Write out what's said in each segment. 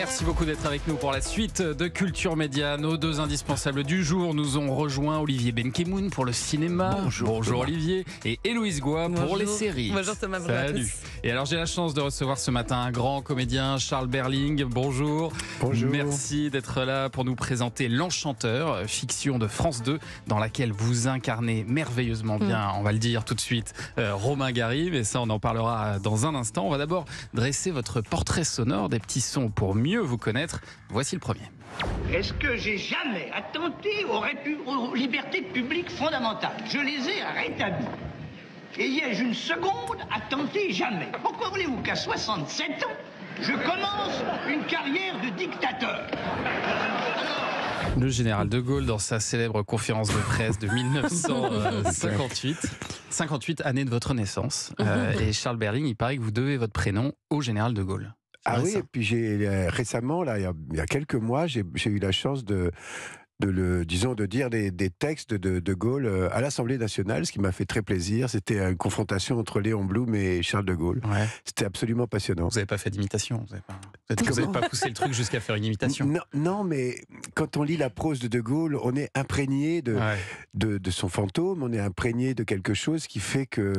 Merci beaucoup d'être avec nous pour la suite de Culture Média. Nos deux indispensables du jour nous ont rejoint Olivier Benkemoun pour le cinéma. Bonjour Olivier. Et Héloïse Goua pour les séries. Bonjour Thomas, bonjour à tous. Et alors j'ai la chance de recevoir ce matin un grand comédien, Charles Berling. Bonjour. Bonjour. Merci d'être là pour nous présenter L'Enchanteur, fiction de France 2 dans laquelle vous incarnez merveilleusement bien, on va le dire tout de suite, Romain Gary. Mais ça on en parlera dans un instant. On va d'abord dresser votre portrait sonore, des petits sons pour mieux vous connaître. Voici le premier. Est-ce que j'ai jamais attenté aux libertés publiques fondamentales? Je les ai rétablies. Et y ai-je une seconde à tenter? Jamais. Pourquoi voulez-vous qu'à 67 ans, je commence une carrière de dictateur? Le général de Gaulle dans sa célèbre conférence de presse de 1958. 58 années de votre naissance. Et Charles Berling, il paraît que vous devez votre prénom au général de Gaulle. Ah oui, et puis j'ai récemment, là, il y a quelques mois, j'ai eu la chance de dire des textes de Gaulle à l'Assemblée nationale, ce qui m'a fait très plaisir. C'était une confrontation entre Léon Blum et Charles de Gaulle. Ouais. C'était absolument passionnant. Vous n'avez pas fait d'imitation? Vous n'avez pas poussé le truc jusqu'à faire une imitation? Non, mais quand on lit la prose de Gaulle, on est imprégné de son fantôme, on est imprégné de quelque chose qui fait que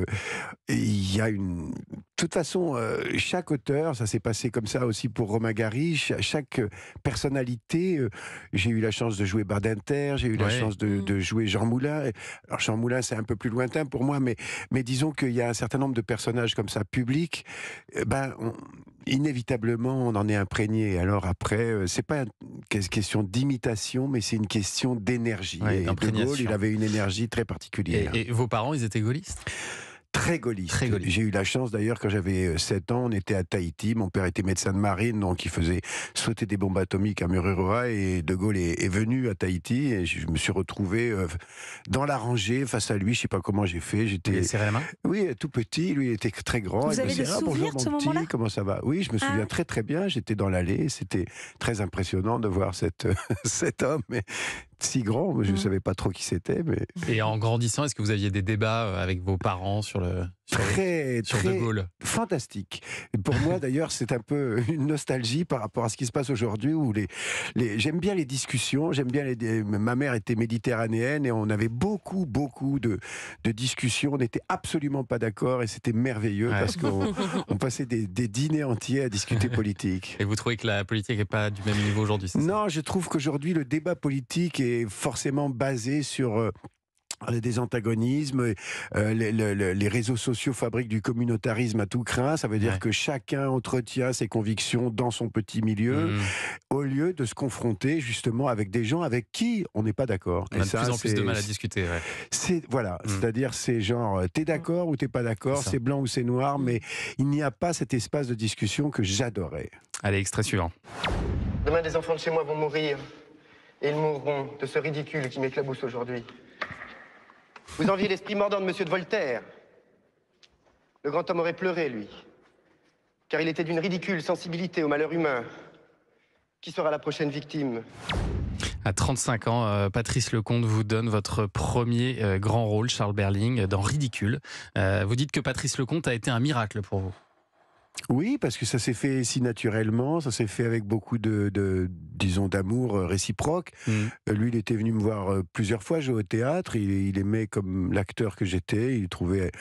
il y a une... De toute façon, chaque auteur, ça s'est passé comme ça aussi pour Romain Gary, chaque personnalité, j'ai eu la chance de jouer Badinter, j'ai eu la chance de jouer Jean Moulin. Alors Jean Moulin, c'est un peu plus lointain pour moi, mais disons qu'il y a un certain nombre de personnages comme ça, publics, inévitablement, on en est imprégné. Alors après, c'est pas une question d'imitation, mais c'est une question d'énergie. Et de Gaulle, il avait une énergie très particulière. Et vos parents, ils étaient gaullistes? Très gaulliste. J'ai eu la chance d'ailleurs, quand j'avais 7 ans, on était à Tahiti, mon père était médecin de marine, donc il faisait sauter des bombes atomiques à Mururoa, et De Gaulle est venu à Tahiti, et je me suis retrouvé dans la rangée face à lui, je sais pas comment j'ai fait. Il a serré la main? Oui, tout petit, lui il était très grand. Vous avez des souvenirs de ce moment-là? Comment ça va? Oui, je me souviens très très bien, j'étais dans l'allée, c'était très impressionnant de voir cet homme, mais si grand, je ne savais pas trop qui c'était. Mais... Et en grandissant, est-ce que vous aviez des débats avec vos parents sur De Gaulle? Fantastique. Et pour moi, d'ailleurs, c'est un peu une nostalgie par rapport à ce qui se passe aujourd'hui, où j'aime bien les discussions, ma mère était méditerranéenne, et on avait beaucoup de discussions, on n'était absolument pas d'accord, et c'était merveilleux, parce qu'on passait des dîners entiers à discuter politique. Et vous trouvez que la politique n'est pas du même niveau aujourd'hui? Non, je trouve qu'aujourd'hui, le débat politique est forcément basé sur des antagonismes. Les réseaux sociaux fabriquent du communautarisme à tout crin. Ça veut dire que chacun entretient ses convictions dans son petit milieu, au lieu de se confronter justement avec des gens avec qui on n'est pas d'accord. On a de plus en plus de mal à discuter. C'est-à-dire c'est genre t'es d'accord ou t'es pas d'accord, c'est blanc ou c'est noir, mais il n'y a pas cet espace de discussion que j'adorais. Allez, extrait suivant. Demain, des enfants de chez moi vont mourir. Et ils mourront de ce ridicule qui m'éclabousse aujourd'hui. Vous enviez l'esprit mordant de Monsieur de Voltaire. Le grand homme aurait pleuré, lui. Car il était d'une ridicule sensibilité au malheur humain. Qui sera la prochaine victime? À 35 ans, Patrice Lecomte vous donne votre premier grand rôle, Charles Berling, dans Ridicule. Vous dites que Patrice Lecomte a été un miracle pour vous. Oui, parce que ça s'est fait si naturellement, ça s'est fait avec beaucoup disons, d'amour réciproque. Lui, il était venu me voir plusieurs fois jouer au théâtre, il aimait comme l'acteur que j'étais, il trouvait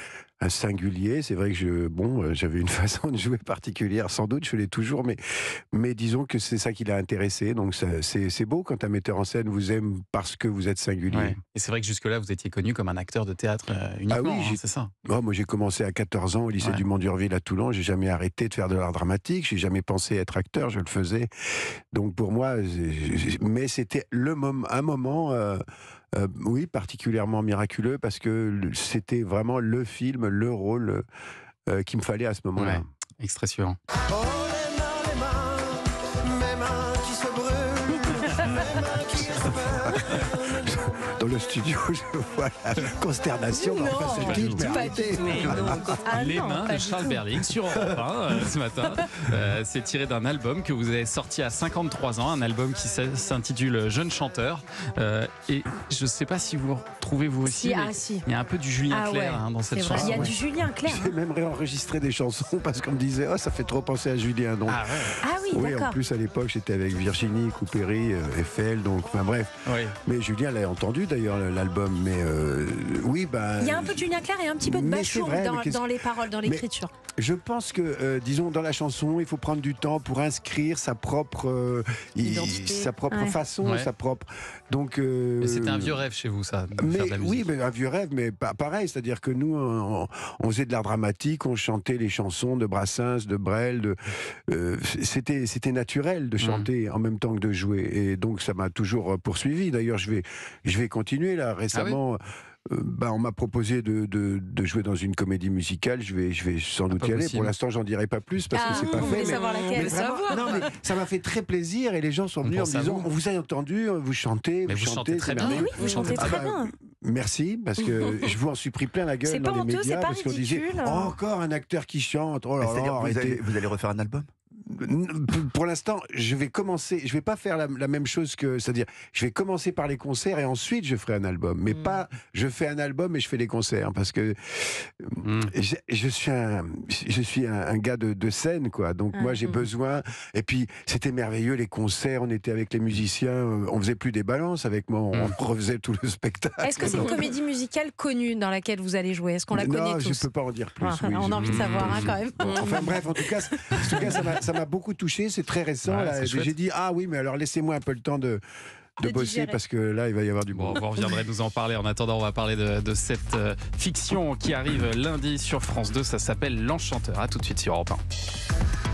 un singulier. C'est vrai que j'avais une façon de jouer particulière, sans doute, je l'ai toujours, mais disons que c'est ça qui l'a intéressé. Donc c'est beau quand un metteur en scène vous aime parce que vous êtes singulier. Ouais. Et c'est vrai que jusque-là, vous étiez connu comme un acteur de théâtre uniquement, c'est ça? Moi, j'ai commencé à 14 ans au lycée du Mont-d'Urville à Toulon. J'ai jamais arrêté de faire de l'art dramatique. J'ai jamais pensé être acteur, je le faisais. Donc pour moi, mais c'était un moment... oui, particulièrement miraculeux, parce que c'était vraiment le film, le rôle qu'il me fallait à ce moment-là. Ouais. Extrait suivant. Oh, mes mains qui se brûlent, mes mains qui se brûlent. Donc le studio, je vois la consternation dans Non, ce titre. pas arrêtez. Mais non. Ah Les non, mains pas de du Charles tout. Berling sur Europe 1 ce matin. C'est tiré d'un album que vous avez sorti à 53 ans, un album qui s'intitule Jeune chanteur. Et je ne sais pas si vous retrouvez vous aussi, Si, mais si. il y a un peu du Julien Ah Clerc ouais, dans cette c'est vrai. chanson. Il y a du Julien Clerc. J'ai même réenregistré des chansons parce qu'on me disait oh ça fait trop penser à Julien. Donc, Ah ouais. Ah oui, oui, en d'accord. plus à l'époque j'étais avec Virginie, Coupéry, Eiffel, donc enfin bref. Oui. Mais Julien l'a entendu d'ailleurs l'album, mais oui bah. Il y a un peu de Julien Clerc et un petit peu de mais c'est Bachung vrai, dans, mais qu'est-ce- dans les paroles, dans l'écriture. Je pense que, disons, dans la chanson, il faut prendre du temps pour inscrire sa propre, Identité. sa propre Ouais. façon, Ouais. sa propre. Donc. Mais c'était un vieux rêve chez vous, ça, de Mais faire de la musique. oui, mais un vieux rêve, mais pareil, c'est-à-dire que nous, on faisait de l'art dramatique, on chantait les chansons de Brassens, de Brel, c'était naturel de chanter en même temps que de jouer, et donc ça m'a toujours poursuivi. D'ailleurs, je vais continuer là récemment. On m'a proposé de jouer dans une comédie musicale. Je vais sans doute pas y aller. possible. Pour l'instant, j'en dirai pas plus parce que c'est pas vous fait. voulez savoir laquelle vraiment, non, mais ça m'a fait très plaisir et les gens sont venus en me pense à disant vous. on vous a entendu, vous chantez, Mais vous chantez très c'est bien. merveilleux. Oui, vous chantez Ah très bah, bien. Merci, parce que je vous en suis pris plein la gueule C'est dans pas les honteux, médias, c'est pas parce qu'on disait ridicule. oh, encore un acteur qui chante. Oh là là, C'est-à-dire, arrêtez. vous allez refaire un album? Pour l'instant, je vais pas faire la même chose que, c'est-à-dire, je vais commencer par les concerts et ensuite je ferai un album, mais pas, je fais un album et je fais les concerts, parce que je suis un gars de scène, quoi. Donc moi j'ai besoin. Et puis c'était merveilleux les concerts. On était avec les musiciens, on faisait plus des balances avec moi, on refaisait tout le spectacle. Est-ce que c'est une comédie musicale connue dans laquelle vous allez jouer? Est-ce qu'on la connaît Non, tous? je peux pas en dire plus. Ah, oui, on a envie de savoir quand même. Enfin bref, en tout cas, ça m'a beaucoup touché. C'est très récent. Ouais, là. c'est chouette. J'ai dit ah oui, mais alors laissez-moi un peu le temps de bosser digérer. parce que là il va y avoir du Bon, bon. vous reviendrez nous en parler. En attendant, on va parler de cette fiction qui arrive lundi sur France 2. Ça s'appelle L'Enchanteur. À tout de suite sur Europe 1.